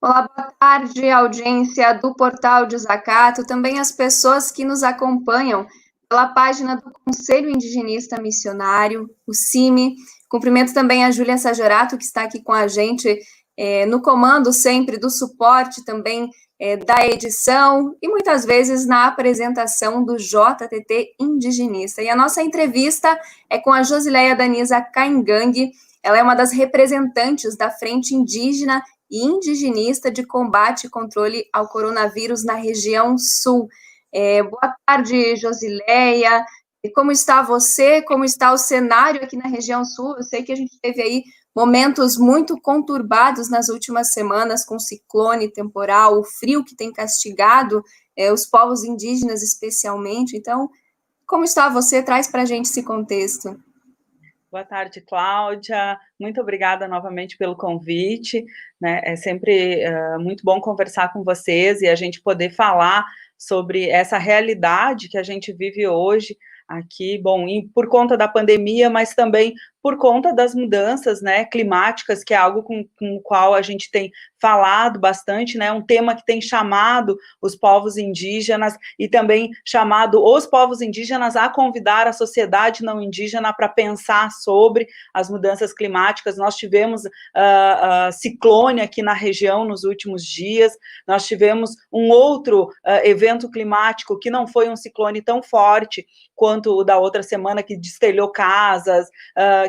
Olá, boa tarde, audiência do Portal Desacato, também as pessoas que nos acompanham pela página do Conselho Indigenista Missionário, o CIMI. Cumprimento também a Júlia Sajorato, que está aqui com a gente no comando sempre do suporte também da edição e muitas vezes na apresentação do JTT Indigenista. E a nossa entrevista é com a Josileia Danisa Caingangue. Ela é uma das representantes da Frente Indígena e Indigenista de Combate e Controle ao Coronavírus na região sul. Boa tarde, Josileia. Como está você? Como está o cenário aqui na região sul? Eu sei que a gente teve aí momentos muito conturbados nas últimas semanas, com ciclone temporal, o frio que tem castigado os povos indígenas especialmente. Então, como está você? Traz para a gente esse contexto. Boa tarde, Cláudia. Muito obrigada novamente pelo convite, né? É sempre muito bom conversar com vocês e a gente poder falar sobre essa realidade que a gente vive hoje aqui, bom, por conta da pandemia, mas também por conta das mudanças, né, climáticas, que é algo com o qual a gente tem falado bastante, né, um tema que tem chamado os povos indígenas e também chamado os povos indígenas a convidar a sociedade não indígena para pensar sobre as mudanças climáticas. Nós tivemos ciclone aqui na região nos últimos dias, nós tivemos um outro evento climático que não foi um ciclone tão forte quanto o da outra semana, que destelhou casas,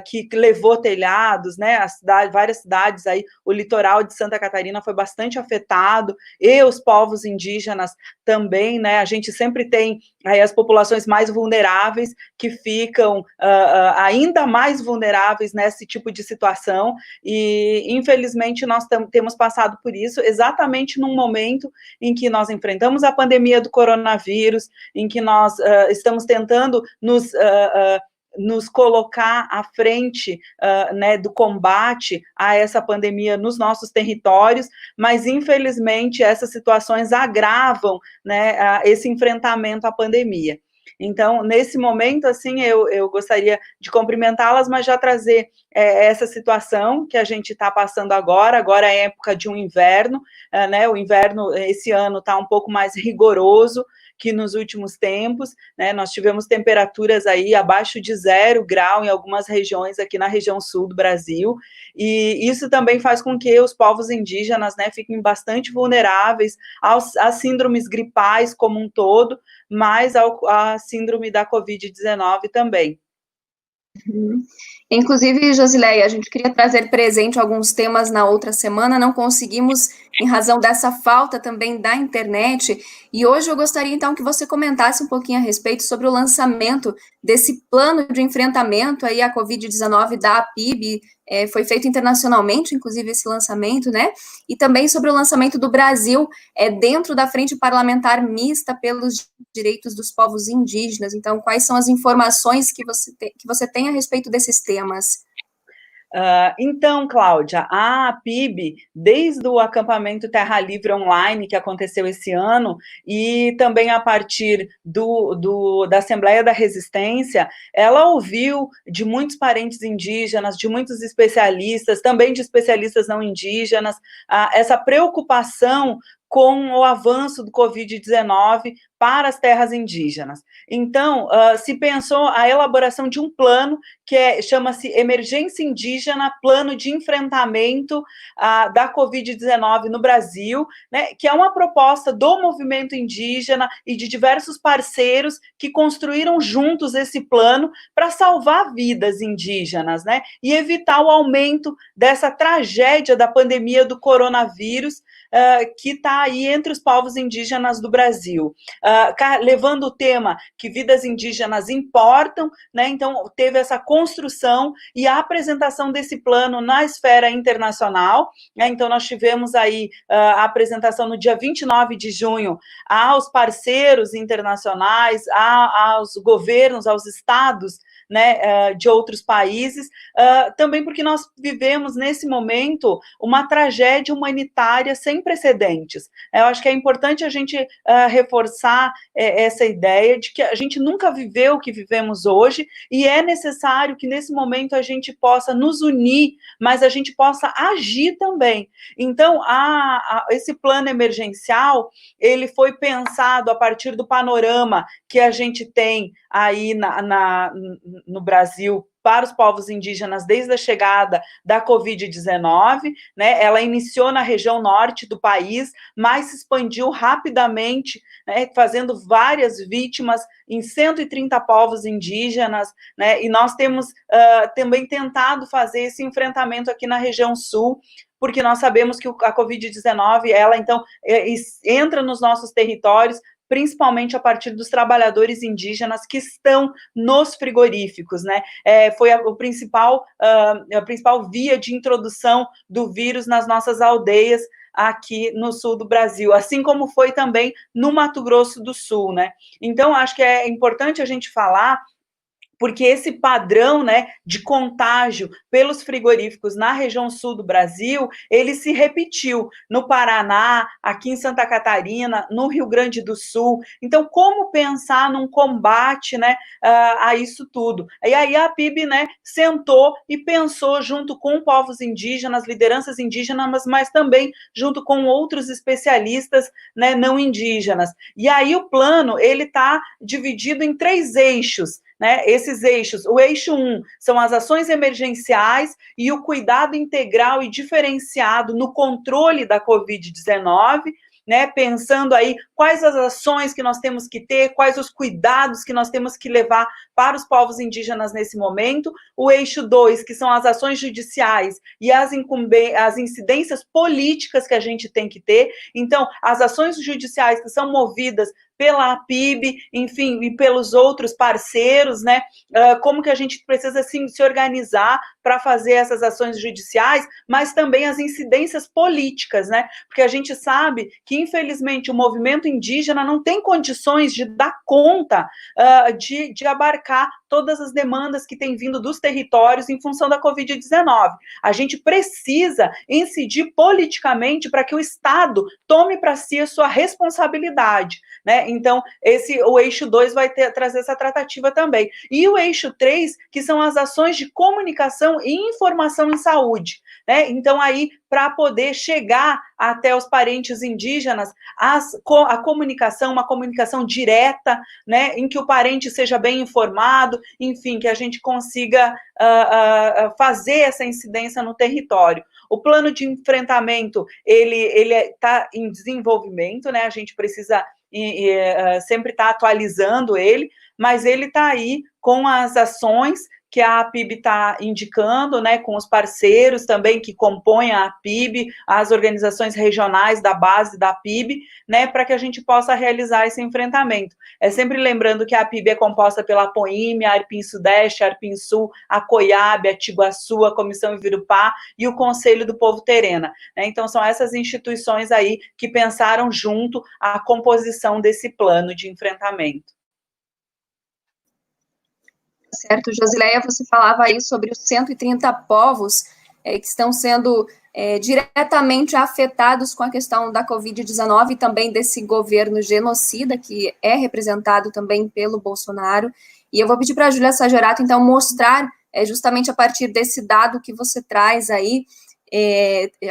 que levou telhados, né, várias cidades aí, o litoral de Santa Catarina foi bastante afetado, e os povos indígenas também, né, a gente sempre tem aí as populações mais vulneráveis, que ficam ainda mais vulneráveis nesse tipo de situação, e infelizmente nós temos passado por isso, exatamente num momento em que nós enfrentamos a pandemia do coronavírus, em que nós estamos tentando nos colocar à frente né, do combate a essa pandemia nos nossos territórios, mas infelizmente essas situações agravam, né, esse enfrentamento à pandemia. Então, nesse momento, assim, eu gostaria de cumprimentá-las, mas já trazer essa situação que a gente está passando agora é época de um inverno, né, o inverno esse ano está um pouco mais rigoroso que nos últimos tempos, né, nós tivemos temperaturas aí abaixo de 0 grau em algumas regiões aqui na região sul do Brasil, e isso também faz com que os povos indígenas, né, fiquem bastante vulneráveis às síndromes gripais como um todo, mas à síndrome da Covid-19 também. Inclusive, Josileia, a gente queria trazer presente alguns temas na outra semana, não conseguimos em razão dessa falta também da internet, e hoje eu gostaria então que você comentasse um pouquinho a respeito sobre o lançamento desse plano de enfrentamento aí à Covid-19 da APIB, foi feito internacionalmente, inclusive, esse lançamento, né, e também sobre o lançamento do Brasil dentro da Frente Parlamentar Mista pelos Direitos dos Povos Indígenas. Então, quais são as informações que você tem a respeito desses temas? Então, Cláudia, a APIB, desde o acampamento Terra Livre Online, que aconteceu esse ano, e também a partir da Assembleia da Resistência, ela ouviu de muitos parentes indígenas, de muitos especialistas, também de especialistas não indígenas, essa preocupação com o avanço do Covid-19 para as terras indígenas. Então, se pensou a elaboração de um plano que chama-se Emergência Indígena, Plano de Enfrentamento da Covid-19 no Brasil, né, que é uma proposta do movimento indígena e de diversos parceiros que construíram juntos esse plano para salvar vidas indígenas, né, e evitar o aumento dessa tragédia da pandemia do coronavírus, que está aí entre os povos indígenas do Brasil, levando o tema que vidas indígenas importam, né? Então teve essa construção e a apresentação desse plano na esfera internacional, né? Então nós tivemos aí a apresentação no dia 29 de junho aos parceiros internacionais, aos governos, aos estados, né, de outros países, também porque nós vivemos nesse momento uma tragédia humanitária sem precedentes. Eu acho que é importante a gente reforçar reforçar essa ideia de que a gente nunca viveu o que vivemos hoje e é necessário que nesse momento a gente possa nos unir, mas a gente possa agir também. Então, esse plano emergencial, ele foi pensado a partir do panorama que a gente tem aí no Brasil para os povos indígenas desde a chegada da Covid-19, né? Ela iniciou na região norte do país, mas se expandiu rapidamente, né? Fazendo várias vítimas em 130 povos indígenas, né? E nós temos também tentado fazer esse enfrentamento aqui na região sul, porque nós sabemos que a Covid-19, ela, então, entra nos nossos territórios, principalmente a partir dos trabalhadores indígenas que estão nos frigoríficos, né? Foi a principal via de introdução do vírus nas nossas aldeias aqui no sul do Brasil, assim como foi também no Mato Grosso do Sul, né? Então, acho que é importante a gente falar, porque esse padrão, né, de contágio pelos frigoríficos na região sul do Brasil, ele se repetiu no Paraná, aqui em Santa Catarina, no Rio Grande do Sul. Então, como pensar num combate, né, a isso tudo? E aí a PIB, né, sentou e pensou junto com povos indígenas, lideranças indígenas, mas também junto com outros especialistas, né, não indígenas. E aí o plano, ele está dividido em 3 eixos, né? Esses eixos, o eixo 1 são as ações emergenciais e o cuidado integral e diferenciado no controle da Covid-19, né? Pensando aí quais as ações que nós temos que ter, quais os cuidados que nós temos que levar para os povos indígenas nesse momento. O eixo 2, que são as ações judiciais e as incidências políticas que a gente tem que ter. Então, as ações judiciais que são movidas pela PIB, enfim, e pelos outros parceiros, né? Como que a gente precisa, assim, se organizar para fazer essas ações judiciais, mas também as incidências políticas, né? Porque a gente sabe que, infelizmente, o movimento indígena não tem condições de dar conta de abarcar todas as demandas que têm vindo dos territórios em função da Covid-19. A gente precisa incidir politicamente para que o Estado tome para si a sua responsabilidade, né? Então, o eixo 2 vai trazer essa tratativa também. E o eixo 3, que são as ações de comunicação e informação em saúde, né? Então, aí, para poder chegar até os parentes indígenas, a comunicação, uma comunicação direta, né, em que o parente seja bem informado, enfim, que a gente consiga fazer essa incidência no território. O plano de enfrentamento, ele está em desenvolvimento, né, a gente precisa sempre estar atualizando ele, mas ele está aí com as ações que a PIB está indicando, né, com os parceiros também que compõem a PIB, as organizações regionais da base da PIB, né, para que a gente possa realizar esse enfrentamento. Sempre lembrando que a PIB é composta pela APOIME, a Arpim Sudeste, a Arpim Sul, a COIAB, a Tiguaçu, a Comissão Ivirupá e o Conselho do Povo Terena, né? Então, são essas instituições aí que pensaram junto a composição desse plano de enfrentamento. Certo, Josileia, você falava aí sobre os 130 povos que estão sendo diretamente afetados com a questão da Covid-19 e também desse governo genocida, que é representado também pelo Bolsonaro. E eu vou pedir para a Júlia Sagerato, então, mostrar justamente a partir desse dado que você traz aí.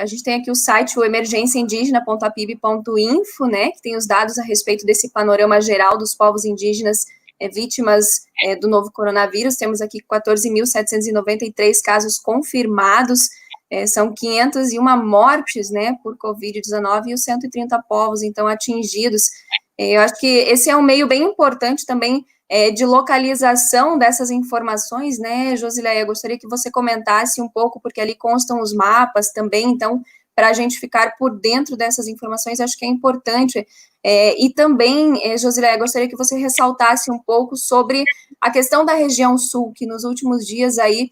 A gente tem aqui o site, o emergenciaindígena.apib.info, né, que tem os dados a respeito desse panorama geral dos povos indígenas vítimas do novo coronavírus. Temos aqui 14.793 casos confirmados, são 501 mortes, né, por Covid-19 e os 130 povos, então, atingidos. Eu acho que esse é um meio bem importante também de localização dessas informações, né, Josileia? Eu gostaria que você comentasse um pouco, porque ali constam os mapas também, então, para a gente ficar por dentro dessas informações, acho que é importante. E também, Josileia, gostaria que você ressaltasse um pouco sobre a questão da região sul, que nos últimos dias aí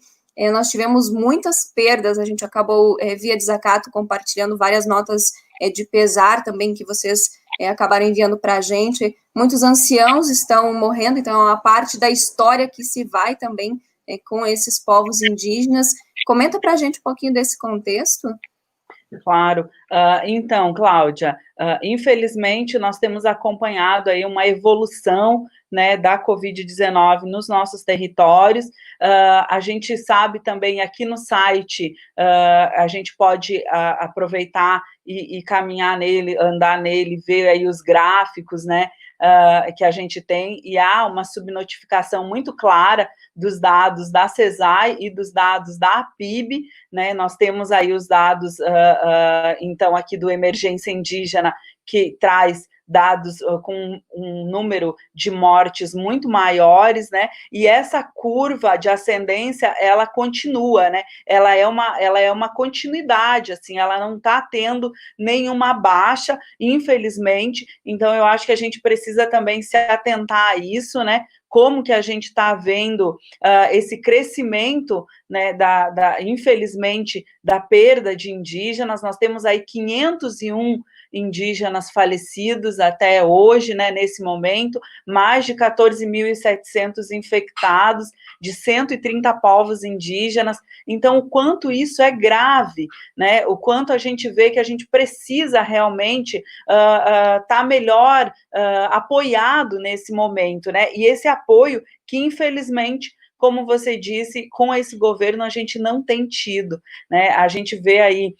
nós tivemos muitas perdas, a gente acabou, via desacato, compartilhando várias notas de pesar também, que vocês acabaram enviando para a gente. Muitos anciãos estão morrendo, então é uma parte da história que se vai também com esses povos indígenas. Comenta para a gente um pouquinho desse contexto. Claro. Então, Cláudia, infelizmente nós temos acompanhado aí uma evolução, né, da Covid-19 nos nossos territórios. A gente sabe também aqui no site, a gente pode aproveitar e caminhar nele, andar nele, ver aí os gráficos, né, que a gente tem, e há uma subnotificação muito clara dos dados da CESAI e dos dados da APIB, né? Nós temos aí os dados, então, aqui do Emergência Indígena, que traz dados com um número de mortes muito maiores, né? E essa curva de ascendência, ela continua, né? Ela é uma continuidade, assim, ela não está tendo nenhuma baixa, infelizmente. Então, eu acho que a gente precisa também se atentar a isso, né? Como que a gente está vendo esse crescimento, né, infelizmente, da perda de indígenas. Nós temos aí 501 indígenas falecidos até hoje, né, nesse momento, mais de 14.700 infectados, de 130 povos indígenas. Então, o quanto isso é grave, né, o quanto a gente vê que a gente precisa realmente estar melhor apoiado nesse momento, né, e esse apoio que, infelizmente, como você disse, com esse governo a gente não tem tido, né? A gente vê aí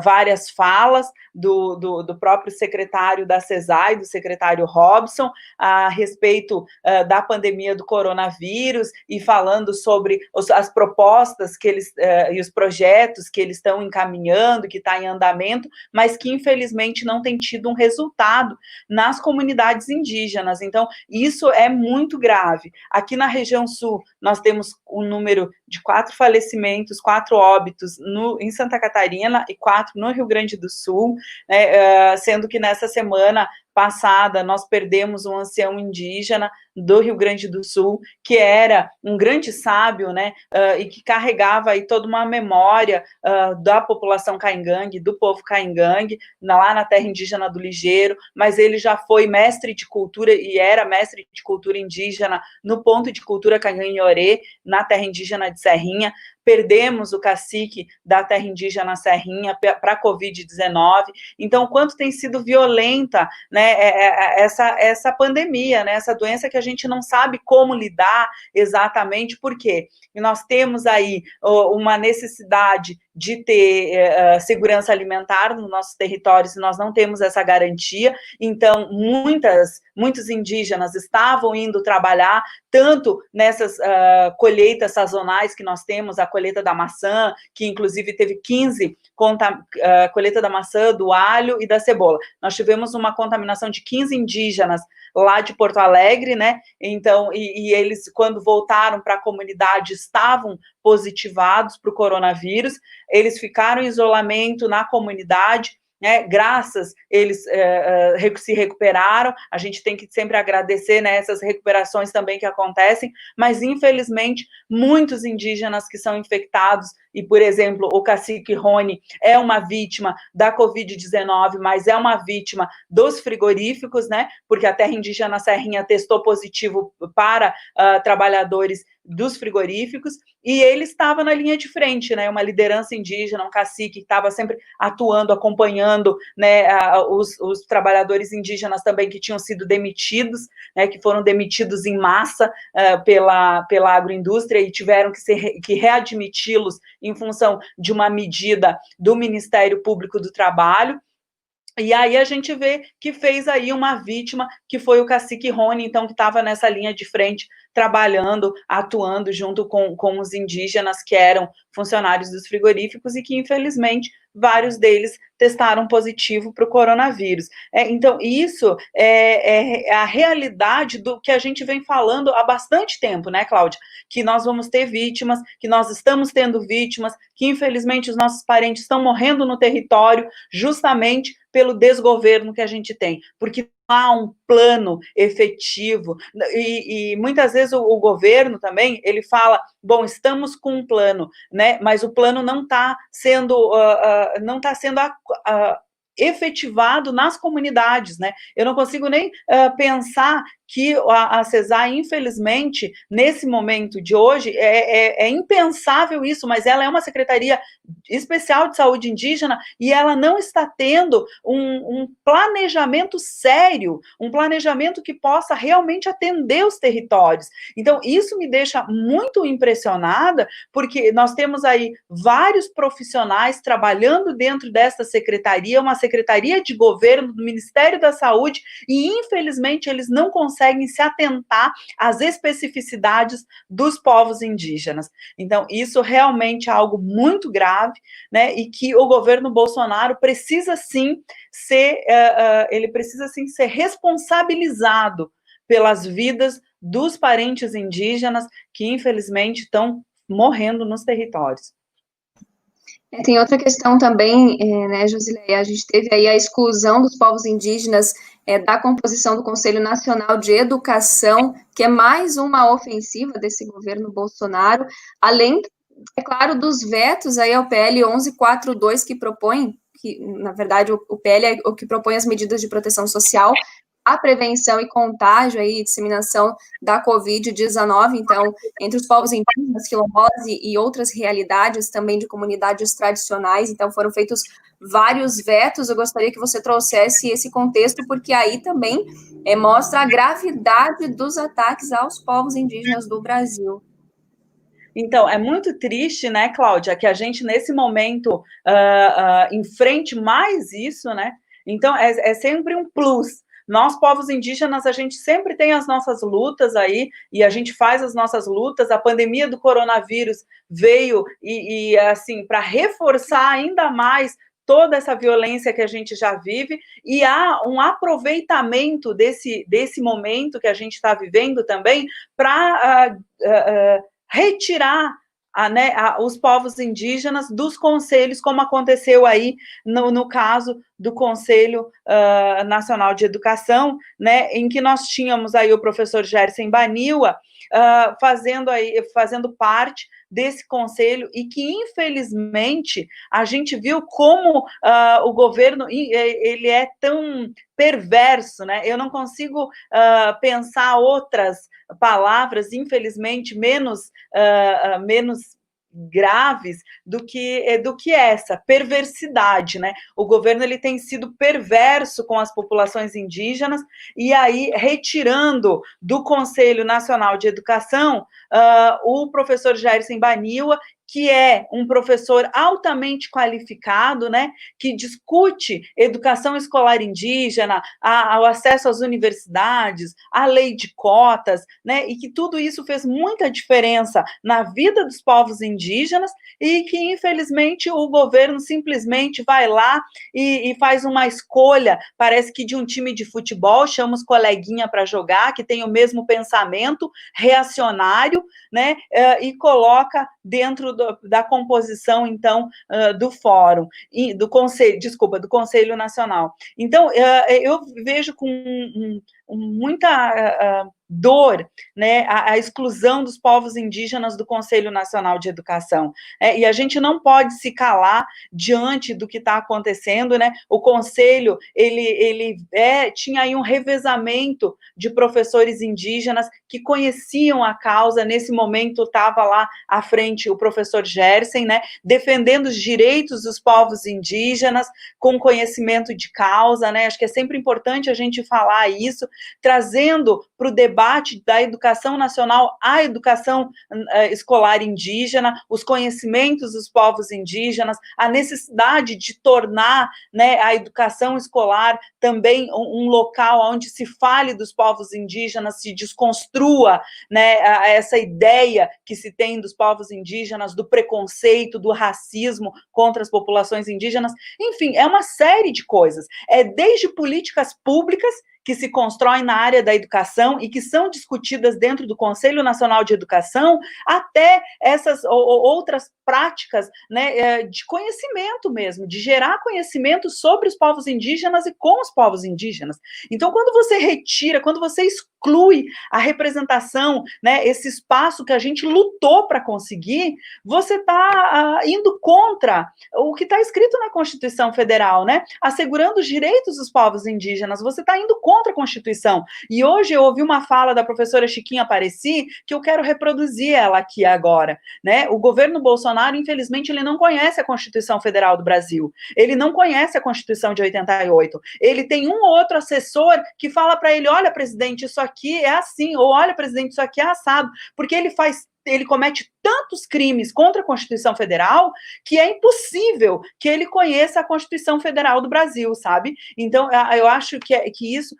várias falas do próprio secretário da CESAI, do secretário Robson, a respeito da pandemia do coronavírus e falando sobre as propostas que eles e os projetos que eles estão encaminhando, que está em andamento, mas que infelizmente não tem tido um resultado nas comunidades indígenas. Então, isso é muito grave. Aqui na região sul, nós temos um número de 4 falecimentos, 4 óbitos em Santa Catarina e 4 no Rio Grande do Sul, né, sendo que nessa semana passada nós perdemos um ancião indígena do Rio Grande do Sul, que era um grande sábio, né, e que carregava aí toda uma memória da população caingangue, do povo caingangue, lá na terra indígena do Ligeiro, mas ele já foi mestre de cultura e era mestre de cultura indígena no ponto de cultura Canhanhorê, na terra indígena de Serrinha. Perdemos o cacique da terra indígena Serrinha para a Covid-19. Então, o quanto tem sido violenta, né, essa pandemia, né, essa doença que a gente não sabe como lidar exatamente, por quê? E nós temos aí uma necessidade de ter segurança alimentar nos nossos territórios e nós não temos essa garantia. Então, muitos indígenas estavam indo trabalhar, tanto nessas colheitas sazonais que nós temos, a colheita da maçã, que inclusive teve 15 colheita da maçã, do alho e da cebola. Nós tivemos uma contaminação de 15 indígenas lá de Porto Alegre, né? Então, e eles, quando voltaram para a comunidade, estavam positivados para o coronavírus, eles ficaram em isolamento na comunidade, né, graças, eles se recuperaram. A gente tem que sempre agradecer, né, essas recuperações também que acontecem, mas infelizmente muitos indígenas que são infectados, e por exemplo, o cacique Rony é uma vítima da Covid-19, mas é uma vítima dos frigoríficos, né, porque a terra indígena Serrinha testou positivo para trabalhadores dos frigoríficos, e ele estava na linha de frente, né, uma liderança indígena, um cacique que estava sempre atuando, acompanhando, né, os trabalhadores indígenas também que tinham sido demitidos, né, que foram demitidos em massa pela agroindústria e tiveram que readmiti-los em função de uma medida do Ministério Público do Trabalho. E aí a gente vê que fez aí uma vítima, que foi o cacique Rony, então, que estava nessa linha de frente, trabalhando, atuando junto com os indígenas que eram funcionários dos frigoríficos e que, infelizmente, vários deles testaram positivo para o coronavírus. Então, isso é a realidade do que a gente vem falando há bastante tempo, né, Cláudia? Que nós vamos ter vítimas, que nós estamos tendo vítimas, que, infelizmente, os nossos parentes estão morrendo no território justamente pelo desgoverno que a gente tem, porque não há um plano efetivo, e muitas vezes o governo também, ele fala, bom, estamos com um plano, né, mas o plano não está sendo efetivado nas comunidades, né? Eu não consigo nem pensar que a CESAI, infelizmente, nesse momento de hoje, é impensável isso, mas ela é uma Secretaria Especial de Saúde Indígena e ela não está tendo um planejamento sério, um planejamento que possa realmente atender os territórios. Então, isso me deixa muito impressionada, porque nós temos aí vários profissionais trabalhando dentro dessa secretaria, uma secretaria de governo do Ministério da Saúde, e, infelizmente, eles não conseguem se atentar às especificidades dos povos indígenas. Então, isso realmente é algo muito grave, né, e que o governo Bolsonaro precisa sim ser, ele precisa sim ser responsabilizado pelas vidas dos parentes indígenas que, infelizmente, estão morrendo nos territórios. Tem outra questão também, né, Josileia, a gente teve aí a exclusão dos povos indígenas da composição do Conselho Nacional de Educação, que é mais uma ofensiva desse governo Bolsonaro, além, é claro, dos vetos aí ao PL 1142, que propõe, que, na verdade, o PL é o que propõe as medidas de proteção social, a prevenção e contágio e disseminação da Covid-19, então, entre os povos indígenas, quilombolas e outras realidades também de comunidades tradicionais, então foram feitos vários vetos. Eu gostaria que você trouxesse esse contexto, porque aí também mostra a gravidade dos ataques aos povos indígenas do Brasil. Então, é muito triste, né, Cláudia, que a gente, nesse momento, enfrente mais isso, né? Então, é sempre um plus. Nós, povos indígenas, a gente sempre tem as nossas lutas aí, e a gente faz as nossas lutas. A pandemia do coronavírus veio, assim, para reforçar ainda mais toda essa violência que a gente já vive, e há um aproveitamento desse momento que a gente está vivendo também para retirar os povos indígenas dos conselhos, como aconteceu aí no caso do Conselho Nacional de Educação, né, em que nós tínhamos aí o professor Gerson Baniwa fazendo parte desse conselho, e que, infelizmente, a gente viu como o governo ele é tão perverso, né? Eu não consigo pensar outras palavras, infelizmente, menos graves do que essa perversidade, né? O governo ele tem sido perverso com as populações indígenas, e aí retirando do Conselho Nacional de Educação o professor Gerson Baniwa, que é um professor altamente qualificado, né, que discute educação escolar indígena, o acesso às universidades, a lei de cotas, né, e que tudo isso fez muita diferença na vida dos povos indígenas, e que, infelizmente, o governo simplesmente vai lá e faz uma escolha, parece que de um time de futebol, chama os coleguinha para jogar, que tem o mesmo pensamento reacionário, né, e coloca dentro da composição, então, do fórum, do Conselho Nacional. Então, eu vejo com muita dor, né, a exclusão dos povos indígenas do Conselho Nacional de Educação. E a gente não pode se calar diante do que está acontecendo, né? O Conselho, ele tinha aí um revezamento de professores indígenas que conheciam a causa. Nesse momento estava lá à frente o professor Gerson, né, defendendo os direitos dos povos indígenas, com conhecimento de causa, né? Acho que é sempre importante a gente falar isso, trazendo para o debate da educação nacional a educação escolar indígena, os conhecimentos dos povos indígenas, a necessidade de tornar, né, a educação escolar também um local onde se fale dos povos indígenas, se desconstrua, né, essa ideia que se tem dos povos indígenas, do preconceito, do racismo contra as populações indígenas. Enfim, é uma série de coisas. Desde políticas públicas que se constroem na área da educação e que são discutidas dentro do Conselho Nacional de Educação, até essas outras práticas, né, de conhecimento mesmo, de gerar conhecimento sobre os povos indígenas e com os povos indígenas. Então, quando você retira, quando você exclui a representação, né, esse espaço que a gente lutou para conseguir, você está indo contra o que está escrito na Constituição Federal, né, assegurando os direitos dos povos indígenas. Você está indo contra a Constituição. E hoje eu ouvi uma fala da professora Chiquinha Apareci, que eu quero reproduzir ela aqui agora, né? O governo Bolsonaro, infelizmente, ele não conhece a Constituição Federal do Brasil, ele não conhece a Constituição de 88, ele tem um ou outro assessor que fala para ele, olha, presidente, isso aqui é assim, ou olha, presidente, isso aqui é assado, porque ele comete tantos crimes contra a Constituição Federal que é impossível que ele conheça a Constituição Federal do Brasil, sabe? Então, eu acho que isso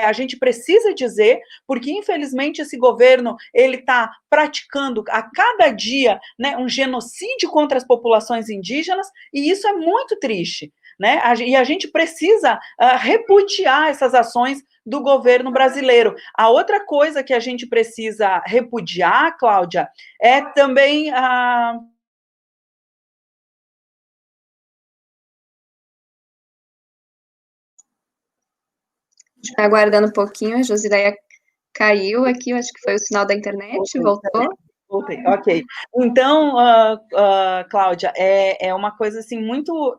a gente precisa dizer, porque infelizmente esse governo ele está praticando a cada dia, né, um genocídio contra as populações indígenas, e isso é muito triste, né? E a gente precisa repudiar essas ações do governo brasileiro. A outra coisa que a gente precisa repudiar, Cláudia, é também a... Aguardando um pouquinho, a Josileia caiu aqui, eu acho que foi o sinal da internet, voltou. Voltei, ok. Então, Cláudia, é uma coisa assim muito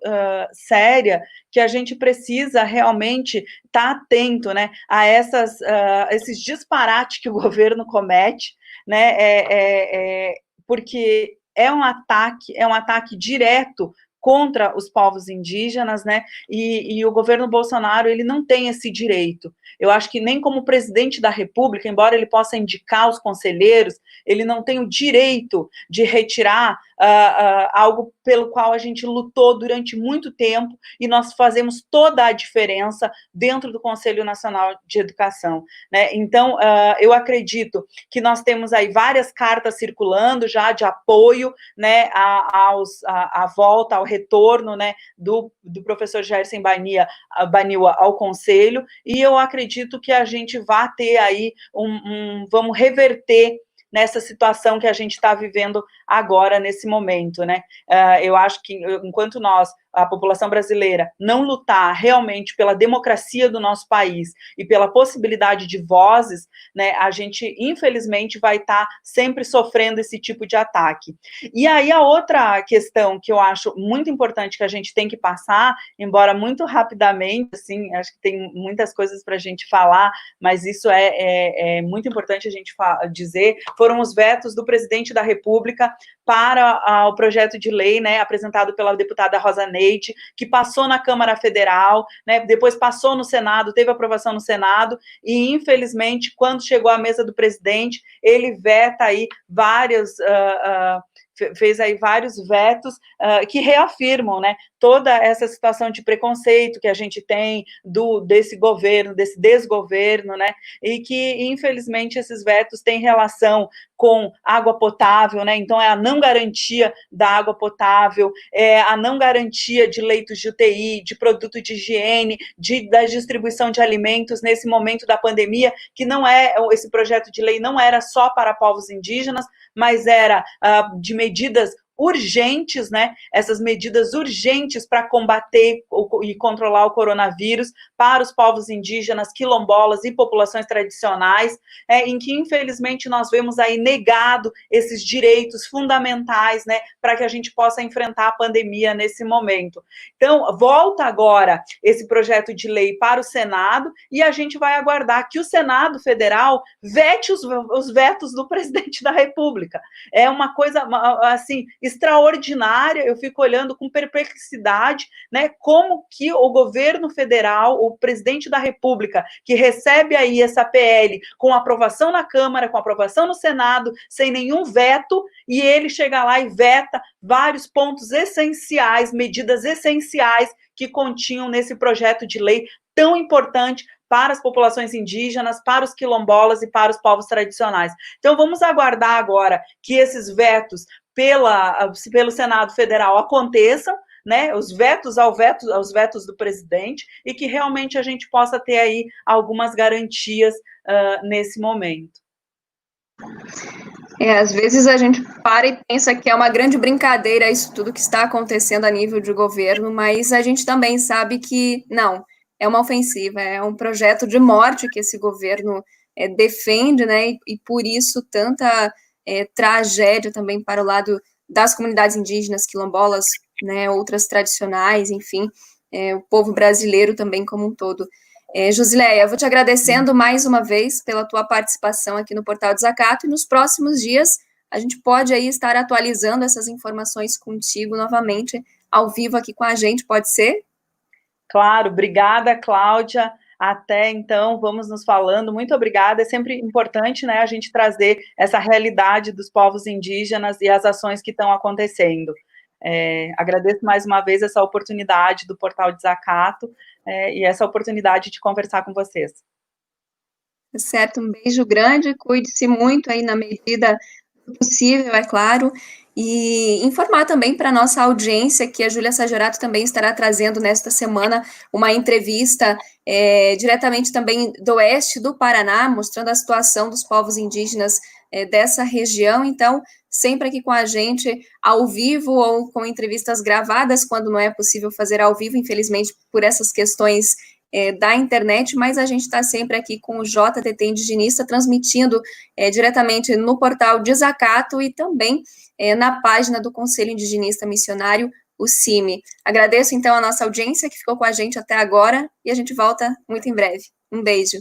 séria que a gente precisa realmente estar atento, né, a esses disparates que o governo comete, né, porque é um ataque direto contra os povos indígenas, né, e o governo Bolsonaro, ele não tem esse direito. Eu acho que nem como presidente da República, embora ele possa indicar os conselheiros, ele não tem o direito de retirar algo pelo qual a gente lutou durante muito tempo e nós fazemos toda a diferença dentro do Conselho Nacional de Educação, né? Então, eu acredito que nós temos aí várias cartas circulando já de apoio, né, à volta, ao retorno, né, do professor Gerson Baniwa ao Conselho, e eu acredito que a gente vai ter aí vamos reverter nessa situação que a gente está vivendo agora, nesse momento, né? Eu acho que enquanto nós, a população brasileira, não lutar realmente pela democracia do nosso país e pela possibilidade de vozes, né, a gente, infelizmente, vai estar sempre sofrendo esse tipo de ataque. E aí, a outra questão que eu acho muito importante que a gente tem que passar, embora muito rapidamente, assim, acho que tem muitas coisas para a gente falar, mas isso é muito importante a gente dizer, foram os vetos do presidente da República para o projeto de lei, né, apresentado pela deputada Rosa Neide, que passou na Câmara Federal, né, depois passou no Senado, teve aprovação no Senado, e infelizmente, quando chegou à mesa do presidente, ele veta aí fez aí vários vetos que reafirmam, né, toda essa situação de preconceito que a gente tem desse governo, desse desgoverno, né, e que, infelizmente, esses vetos têm relação com água potável, né, então é a não garantia da água potável, é a não garantia de leitos de UTI, de produto de higiene, da distribuição de alimentos nesse momento da pandemia, que esse projeto de lei não era só para povos indígenas, mas era de medidas urgentes, né? Essas medidas urgentes para combater e controlar o coronavírus para os povos indígenas, quilombolas e populações tradicionais, em que, infelizmente, nós vemos aí negado esses direitos fundamentais, né? Para que a gente possa enfrentar a pandemia nesse momento. Então, volta agora esse projeto de lei para o Senado e a gente vai aguardar que o Senado Federal vete os vetos do presidente da República. É uma coisa, assim, extraordinária, eu fico olhando com perplexidade, né, como que o governo federal, o presidente da República, que recebe aí essa PL com aprovação na Câmara, com aprovação no Senado, sem nenhum veto, e ele chega lá e veta vários pontos essenciais, medidas essenciais que continham nesse projeto de lei tão importante para as populações indígenas, para os quilombolas e para os povos tradicionais. Então, vamos aguardar agora que esses vetos pelo Senado Federal aconteçam, né, aos vetos do presidente, e que realmente a gente possa ter aí algumas garantias nesse momento. Às vezes a gente para e pensa que é uma grande brincadeira isso tudo que está acontecendo a nível de governo, mas a gente também sabe que não, é uma ofensiva, é um projeto de morte que esse governo defende, né? E por isso tanta tragédia também para o lado das comunidades indígenas, quilombolas, né? Outras tradicionais, enfim, o povo brasileiro também como um todo. Josileia, eu vou te agradecendo mais uma vez pela tua participação aqui no Portal Desacato, e nos próximos dias a gente pode aí estar atualizando essas informações contigo novamente, ao vivo aqui com a gente, pode ser? Claro, obrigada, Cláudia. Até então, vamos nos falando. Muito obrigada. É sempre importante, né, a gente trazer essa realidade dos povos indígenas e as ações que estão acontecendo. Agradeço mais uma vez essa oportunidade do Portal Desacato e essa oportunidade de conversar com vocês. Certo, um beijo grande, cuide-se muito aí na medida do possível, é claro, e informar também para a nossa audiência que a Júlia Sajorato também estará trazendo nesta semana uma entrevista diretamente também do oeste do Paraná, mostrando a situação dos povos indígenas dessa região. Então, sempre aqui com a gente, ao vivo ou com entrevistas gravadas, quando não é possível fazer ao vivo, infelizmente, por essas questões da internet, mas a gente está sempre aqui com o JTT Indigenista, transmitindo diretamente no portal Desacato e também na página do Conselho Indigenista Missionário, o CIMI. Agradeço, então, a nossa audiência que ficou com a gente até agora e a gente volta muito em breve. Um beijo.